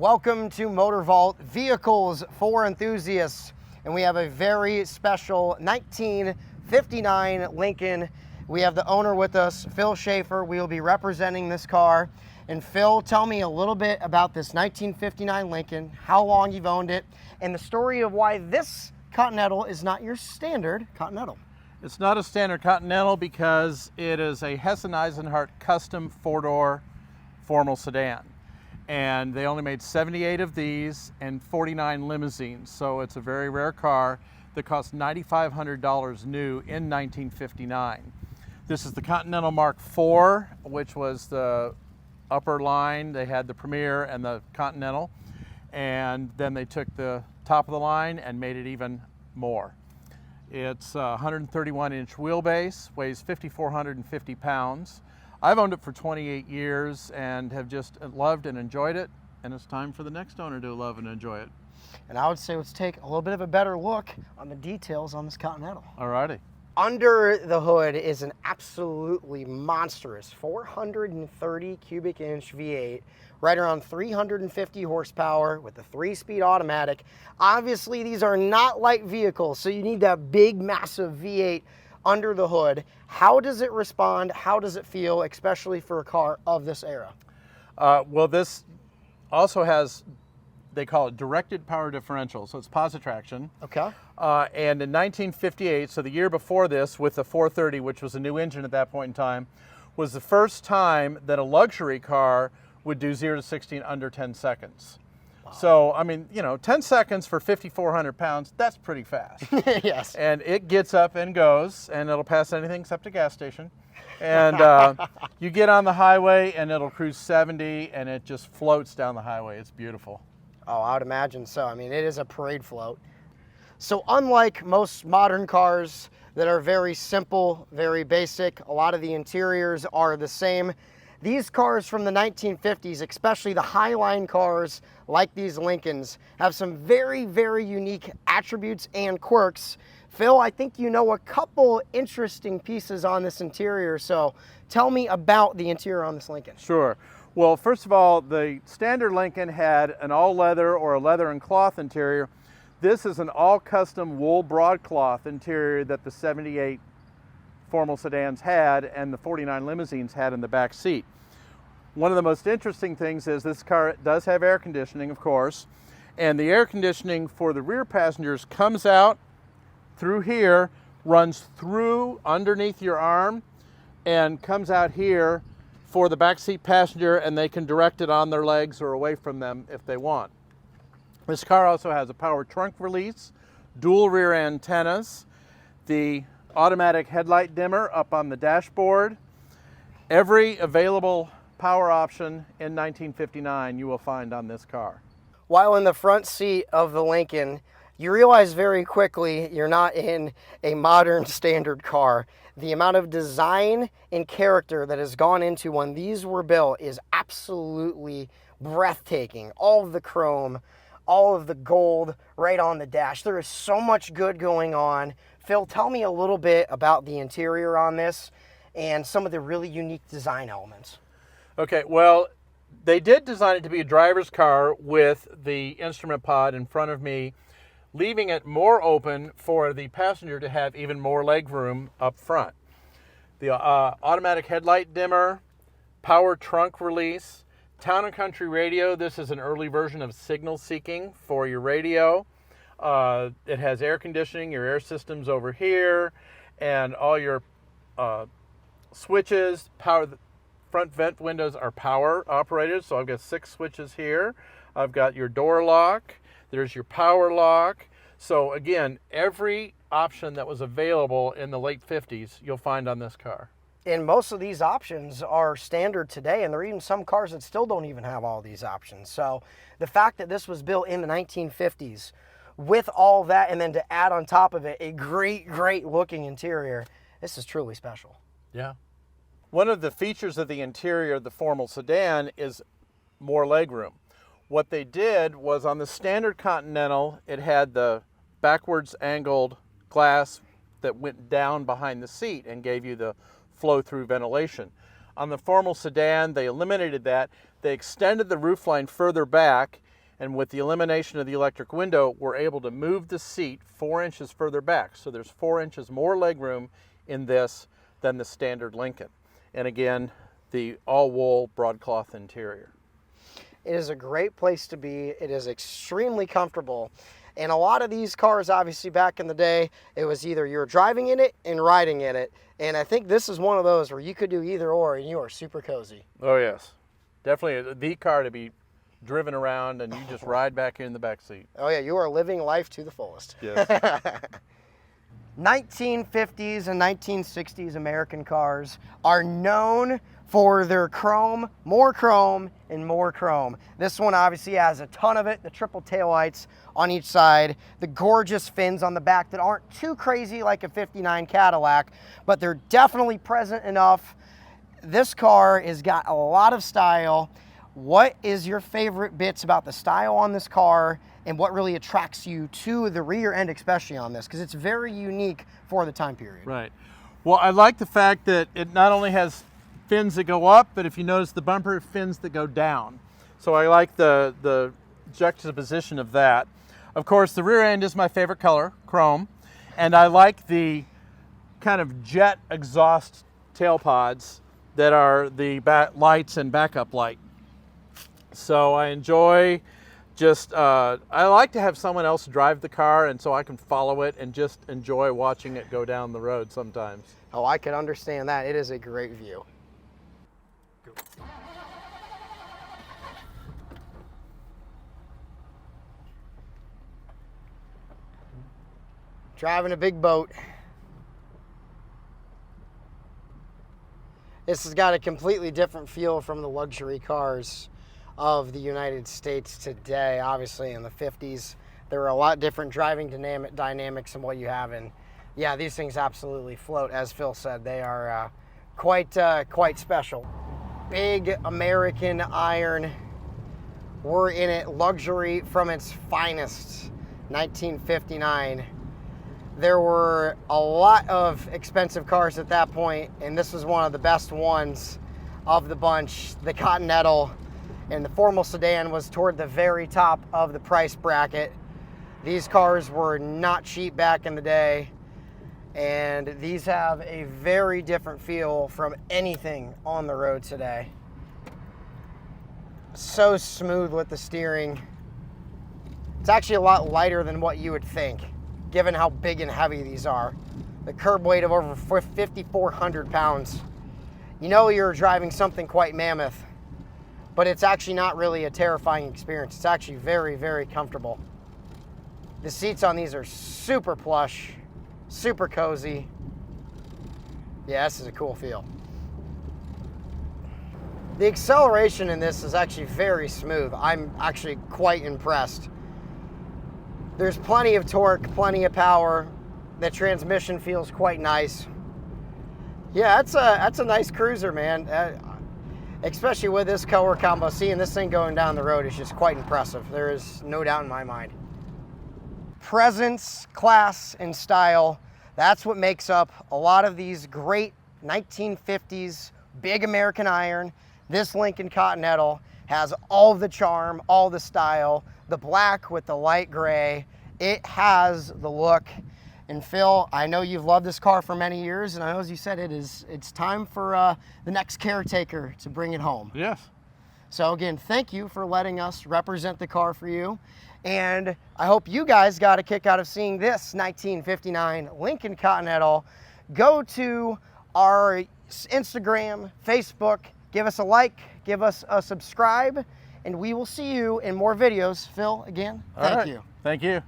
Welcome to MOTORVAULT, vehicles for enthusiasts. And we have a very special 1959 Lincoln. We have the owner with us, Phil Schaefer. We will be representing this car. And Phil, tell me a little bit about this 1959 Lincoln, how long you've owned it, and the story of why this Continental is not your standard Continental. It's not a standard Continental because it is a Hessen-Eisenhardt custom four-door formal sedan. And they only made 78 of these and 49 limousines. So it's a very rare car that cost $9,500 new in 1959. This is the Continental Mark IV, which was the upper line. They had the Premier and the Continental. And then they took the top of the line and made it even more. It's a 131-inch wheelbase, weighs 5,450 pounds. I've owned it for 28 years and have just loved and enjoyed it, and it's time for the next owner to love and enjoy it. And I would say let's take a little bit of a better look on the details on this Continental. Alrighty. Under the hood is an absolutely monstrous 430 cubic inch V8, right around 350 horsepower with a 3-speed automatic. Obviously, these are not light vehicles, so you need that big, massive V8 under the hood. How does it respond? How does it feel, especially for a car of this era? Well, this also has, they call it directed power differential, so it's positive traction. Okay. And in 1958, so the year before this, with the 430, which was a new engine at that point in time, was the first time that a luxury car would do 0 to 60 in under 10 seconds. Wow. So, I mean, you know, 10 seconds for 5,400 pounds, that's pretty fast. Yes. And it gets up and goes, and it'll pass anything except a gas station. And you get on the highway, and it'll cruise 70, and it just floats down the highway. It's beautiful. Oh, I would imagine so. I mean, it is a parade float. So unlike most modern cars that are very simple, very basic, a lot of the interiors are the same. These cars from the 1950s, especially the Highline cars like these Lincolns, have some very, very unique attributes and quirks. Phil, I think you know a couple interesting pieces on this interior, so tell me about the interior on this Lincoln. Sure. Well, first of all, the standard Lincoln had an all-leather or a leather and cloth interior. This is an all-custom wool broadcloth interior that the 78 formal sedans had and the 49 limousines had in the back seat. One of the most interesting things is this car does have air conditioning, of course, and the air conditioning for the rear passengers comes out through here, runs through underneath your arm, and comes out here for the backseat passenger, and they can direct it on their legs or away from them if they want. This car also has a power trunk release, dual rear antennas, the automatic headlight dimmer up on the dashboard. Every available power option in 1959 you will find on this car. While in the front seat of the Lincoln, you realize very quickly you're not in a modern standard car. The amount of design and character that has gone into when these were built is absolutely breathtaking. All of the chrome, all of the gold right on the dash. There is so much good going on. Phil, tell me a little bit about the interior on this and some of the really unique design elements. Okay, well, they did design it to be a driver's car with the instrument pod in front of me, leaving it more open for the passenger to have even more leg room up front. The automatic headlight dimmer, power trunk release, Town & Country radio. This is an early version of signal seeking for your radio. It has air conditioning, your air systems over here, and all your switches. Front vent windows are power operated, so I've got 6 switches here. I've got your door lock. There's your power lock. So again, every option that was available in the late 50s, you'll find on this car. And most of these options are standard today, and there are even some cars that still don't even have all these options. So the fact that this was built in the 1950s with all that, and then to add on top of it a great, great looking interior, this is truly special. Yeah. One of the features of the interior of the formal sedan is more legroom. What they did was on the standard Continental, it had the backwards angled glass that went down behind the seat and gave you the flow-through ventilation. On the formal sedan, they eliminated that. They extended the roofline further back And with the elimination of the electric window, we're able to move the seat 4 inches further back. So there's 4 inches more legroom in this than the standard Lincoln. And again, the all-wool broadcloth interior. It is a great place to be. It is extremely comfortable. And a lot of these cars, obviously back in the day, it was either you're driving in it and riding in it. And I think this is one of those where you could do either or and you are super cozy. Oh yes, definitely the car to be driven around and you just ride back in the back seat. Oh yeah, you are living life to the fullest. Yes. 1950s and 1960s American cars are known for their chrome, and more chrome. This one obviously has a ton of it, the triple taillights on each side, the gorgeous fins on the back that aren't too crazy like a 59 Cadillac, but they're definitely present enough. This car has got a lot of style. What is your favorite bits about the style on this car and what really attracts you to the rear end, especially on this? Because it's very unique for the time period. Right. Well, I like the fact that it not only has fins that go up, but if you notice the bumper fins that go down. So I like the juxtaposition of that. Of course, the rear end is my favorite color, chrome, and I like the kind of jet exhaust tail pods that are the lights and backup light. So I enjoy just, I like to have someone else drive the car and so I can follow it and just enjoy watching it go down the road sometimes. Oh, I can understand that. It is a great view. Driving a big boat. This has got a completely different feel from the luxury cars of the United States today. Obviously in the 50s, there were a lot different driving dynamics than what you have. And yeah, these things absolutely float. As Phil said, they are quite special. Big American iron. We're in it, luxury from its finest, 1959. There were a lot of expensive cars at that point, and this was one of the best ones of the bunch. The Continental and the formal sedan was toward the very top of the price bracket. These cars were not cheap back in the day, and these have a very different feel from anything on the road today. So smooth with the steering. It's actually a lot lighter than what you would think, given how big and heavy these are. The curb weight of over 5,400 pounds. You know you're driving something quite mammoth, but it's actually not really a terrifying experience. It's actually very, very comfortable. The seats on these are super plush, super cozy. Yeah, this is a cool feel. The acceleration in this is actually very smooth. I'm actually quite impressed. There's plenty of torque, plenty of power. The transmission feels quite nice. Yeah, that's a nice cruiser, man. Especially with this color combo, seeing this thing going down the road is just quite impressive. There is no doubt in my mind. Presence, class, and style, that's what makes up a lot of these great 1950s big American iron. This Lincoln Continental has all the charm, all the style, the black with the light gray. It has the look. And Phil, I know you've loved this car for many years, and I know, as you said, it's time for the next caretaker to bring it home. Yes. So again, thank you for letting us represent the car for you. And I hope you guys got a kick out of seeing this 1959 Lincoln Continental. Go to our Instagram, Facebook, give us a like, give us a subscribe, and we will see you in more videos. Phil, again, thank you. Thank you.